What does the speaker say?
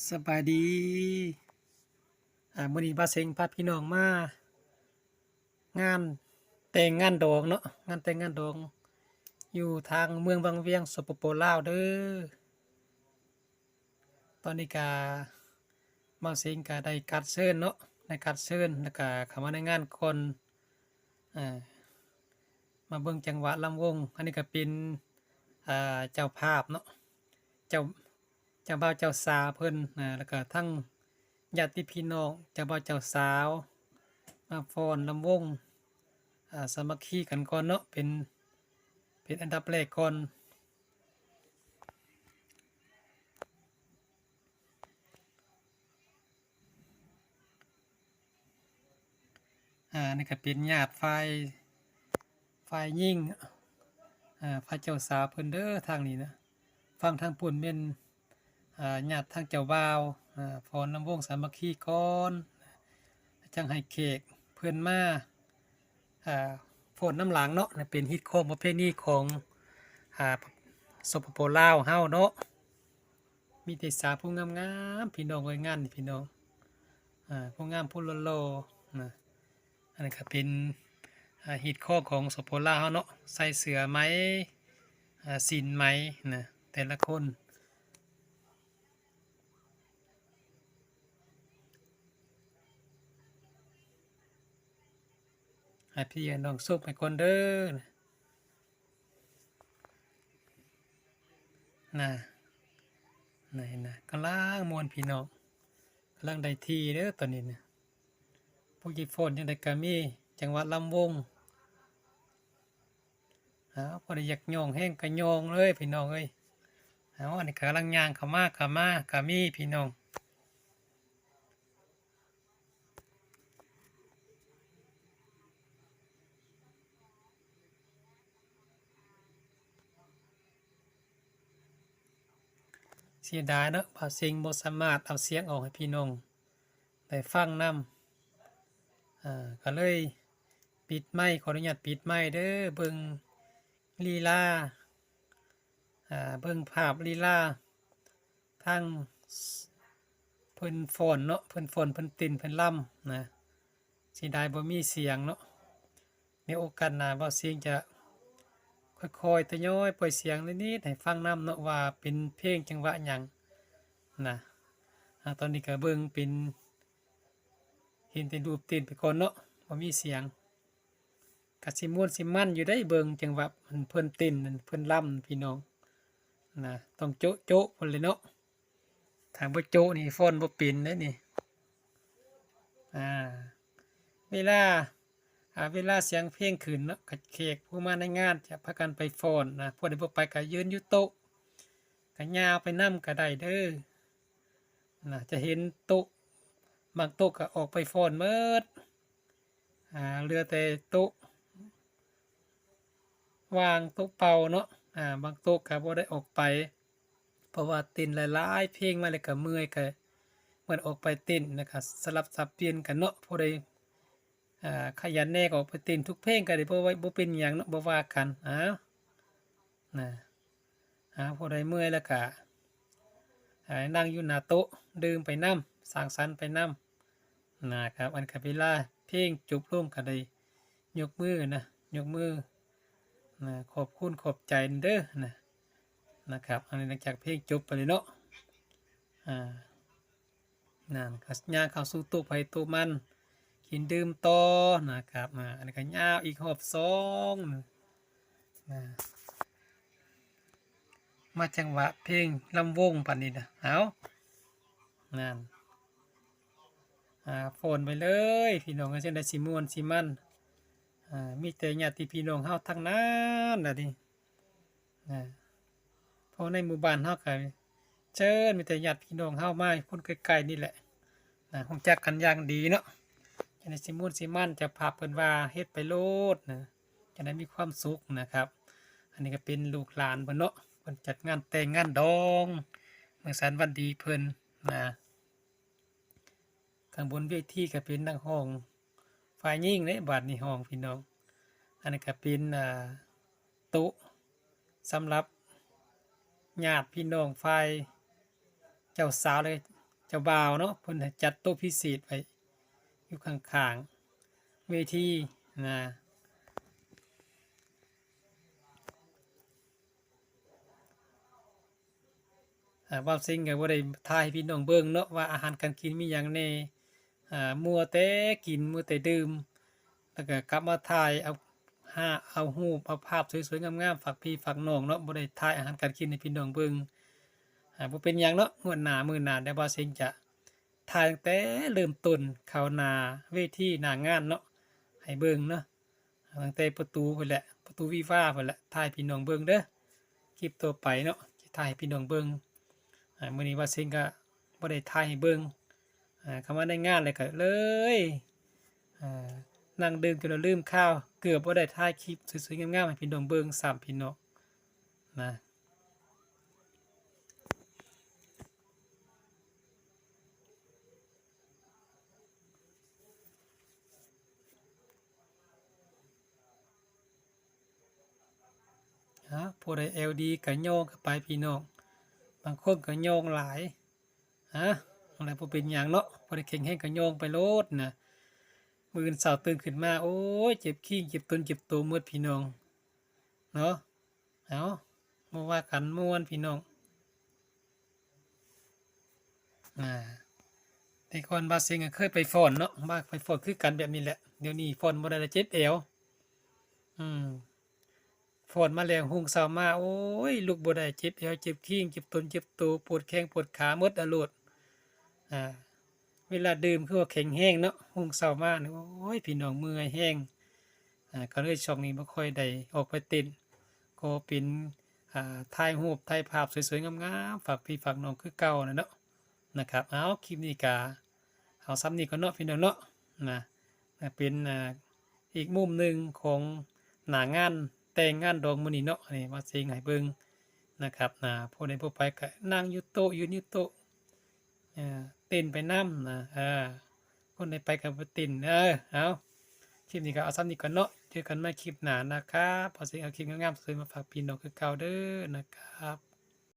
สบายดีมื้อนี้บ่าเซ็งพาพี่น้องมางานแต่งงานดองเนาะงานแต่งงานดองอยู่ทางเมืองวังเวียงสปปลาวเด้อตอนนี้ก็บ่าวเซ็งก็ได้การ์ดเชิญเนาะได้การ์ดเชิญแล้วก็เข้ามาในงานก่อนอ่ามาเบิ่งจังหวะลำวงอันนี้ก็เป็นเจ้าภาพเนาะเจ้าเจ้าบ่าวเจ้าสาวเพิ่นแล้วก็ทั้งญาติพี่น้องเจ้าบ่าวเจ้าสาวมาฟ้อนลำวงสามัคคีกันก่อนเนาะเป็นอันดับแรกก่อนนี่ก็เป็นญาติฝ่ายหญิงฝ่ายเจ้าสาวเพิ่นเด้อทางนี้นะฟังทางปุ่นแม่นญาติทางเจ้าบ่าวฟ้อนลำวงสามัคคีก่อนจังให้เค้กเพิ่นมาอ่าฟ้อนน้ำหลังเนาะนี่เป็นฮิตของประเพณีของอ่าสปปลาวเฮาเนาะมีแต่สาวผู้งามๆพี่น้องเอ้ยงานนี่พี่น้องผู้งามผู้หล่อๆนะอันนี้ก็เป็นฮิตข้อของสปปลาวเฮาเนาะใส่เสื้อไหมสิ้นไหมนะแต่ละคนให้พี่น้องสุขให้คนเด้อนะนะกำลังม่วนพี่น้องกำลังได้ที่เด้อตอนนี้นะผู้หญิงฝนจังได๋ก็มีจังหวัดลำวงพอได้อยากย่องแห้งก็ย่องเลยพี่น้องเอ้ยอันนี้ก็กำลังย่างเข้ามาก็มีพี่น้องเสียดายเนาะบ่าวสิงบ่สามารถเอาเสียงออกให้พี่น้องได้ฟังนำก็เลยปิดไมค์ขออนุญาตปิดไมค์เด้อเบิ่งลีลาเบิ่งภาพลีลาทางเพิ่นฟ้อนเนาะเพิ่นฟ้อนเพิ่นเต้นเพิ่นรำนะเสียดายบ่มีเสียงเนาะในโอกาสหน้าบ่าวสิงจะค่อยๆทยอยปล่อยเสียงนิดๆให้ฟังนำเนาะว่าเป็นเพลงจังหวะหยังนะตอนนี้ก็เบิ่งเป็นเห็นแต่รูปเต้นไปก่อนเนาะบ่มีเสียงก็สิม่วนสิมันอยู่ได้เบิ่งจังหวะเพิ่นเต้นนั่นเพิ่นรำพี่น้องนะต้องโจ๊ะโจ๊ะพุ่นเลยเนาะถ้าบ่โจ๊ะนี่ฟ้อนบ่เป็นเด้นี่อ่าเวลาเวลาเสียงเพลงขึ้นเนาะก็แขกผู้มาในงานจะพากันไปฟ้อนนะผู้ใดบ่ไปก็ยืนอยู่โต๊ะก็ย่างไปนำก็ได้เด้อจะเห็นโต๊ะบางโต๊ะก็ออกไปฟ้อนหมดเหลือแต่โต๊ะวางโต๊ะเป่าเนาะบางโต๊ะก็บ่ได้ออกไปเพราะว่าเต้นหลายๆเพลงมาแล้วก็เมื่อยก็เหมือนออกไปเต้นนะครับสลับสับเปลี่ยนกันเนาะผู้ใดขยันแน่ก็ออกไปเต้นทุกเพลงก็ได้บ่เป็นหยังเนาะบ่ว่ากันนะผู้ใดเมื่อยแล้วก็นั่งอยู่หน้าโต๊ะดื่มไปนำสังสรรค์ไปนำนะครับอันก็เวลาเพลงจบลงก็ได้ยกมือขอบคุณขอบใจเด้อนะครับอันนี้หลังจากเพลงจบไปเลยเนาะนั่นก็ย่างเข้าสู่ตู้ไผตู้มันกินดื่มต่อนะครับอันนี้ก็ยาวอีกรอบ2มาจังหวะเพลงลำวงปานนี้นะเอานั่นโฟนไปเลยพี่น้องก็จะได้สิม่วนสิมันมีแต่ญาติพี่น้องเฮาทั้งนั้นน่ะดิเพราะในหมู่บ้านเฮาก็เชิญมีแต่ญาติพี่น้องเฮามาคนใกล้ๆนี่แหละรู้จักกันอย่างดีเนาะจะได้สิม่วนสิมันจะพาเพิ่นว่าเฮ็ดไปโลดจะได้มีความสุขนะครับอันนี้ก็เป็นลูกหลานเพิ่นเนาะเพิ่นจัดงานแต่งงานดองเมื่อสันวันดีเพิ่นข้างบนเวทีก็เป็นนักห้องฝ่ายหญิงเด้บัดนี้ห้องพี่น้องอันนี้ก็เป็นโต๊ะสำหรับญาติพี่น้องฝ่ายเจ้าสาวเลย เจ้าบ่าวเนาะเพิ่นจัดโต๊ะพิเศษไว้อยู่ข้างๆเวทีนะบ่าวซิงก็บ่ได้ถ่ายให้พี่น้องเบิ่งเนาะว่าอาหารการกินมีหยังแหน่มัวแต่กินมัวแต่ดื่มแล้วก็กลับมาถ่ายเอารูปเอาภาพสวยๆงามๆฝากพี่ฝากน้องเนาะบ่ได้ถ่ายอาหารการกินให้พี่น้องเบิ่งบ่เป็นหยังเนาะงวดหน้ามื้อหน้าเดี๋ยวบ่าวซิงจะถ่ายตั้งแต่เริ่มต้นเข้าหน้าเวทีหน้างานเนาะให้เบิ่งเนาะตั้งแต่ประตูพู้นแหละประตูวิวาห์พู้นแหละถ่ายให้พี่น้องเบิ่งเด้อคลิปต่อไปเนาะสิถ่ายให้พี่น้องเบิ่งมื้อนี้บ่าวซิงก็บ่ได้ถ่ายให้เบิ่งเข้ามาในงานเลยก็เลยนั่งดื่มจนเราลืมข้าวเกือบบ่ได้ถ่ายคลิปสวยๆงามๆให้พี่น้องเบิ่งซ้ำพี่น้องนะผู้ใด LD ก็โยงเข้าไปพี่น้องบางคนก็โยงหลายอะไรบ่เป็นหยังเนาะบ่ได้แข็งแรงก็โยงไปโลดนะมื้ออื่นเช้าตื่นขึ้นมาโอ้ยเจ็บขี้เจ็บต้นเจ็บตัวหมดพี่น้องเนาะเอาบ่ว่ากันม่วนพี่น้องแต่ก่อนบาซิงก็เคยไปฟ้อนเนาะมาไปฟ้อนคือกันแบบนี้แหละเดี๋ยวนี้ฟ้อนบ่ได้แล้วเจ็บเอวอืมฟ้อนมาแล้วรุ่งเช้ามาโอ้ยลุกบ่ได้เจ็บเอวเจ็บขิ้งเจ็บต้นเจ็บตัวปวดแข้งปวดขาหมดอะโลดอ่าเวลาดื่มคือว่าแข็งแรงเนาะรุ่งเช้ามานี่โอ้ยพี่น้องเมื่อยแรงก็เลยช่วงนี้บ่ค่อยได้ออกไปเต้นก็เป็นถ่ายรูปถ่ายภาพสวยๆงามๆฝากพี่ฝากน้องคือเก่าน่ะเนาะนะครับเอาคลิปนี้ก็เอาซ้ำนี้ก่อนเนาะพี่น้องเนาะนะเป็นอีกมุมหนึ่งของหน้างานแต่งงานดองมื้อนี้เนาะนี่มาสิงให้เบิ่งนะครับผู้ใดผู้ไปก็นั่งอยู่โต๊ะยืนอยู่โต๊ะเต้นไปนำคนใดไปก็ไปเต้นเอาคลิปนี้ก็เอาซ้ำนี้ก่อนเนาะเจอกันใหม่คลิปหน้านะครับพอสิงเอาคลิปงามๆสวยมาฝากพี่น้องคือเก่าเด้อนะครับ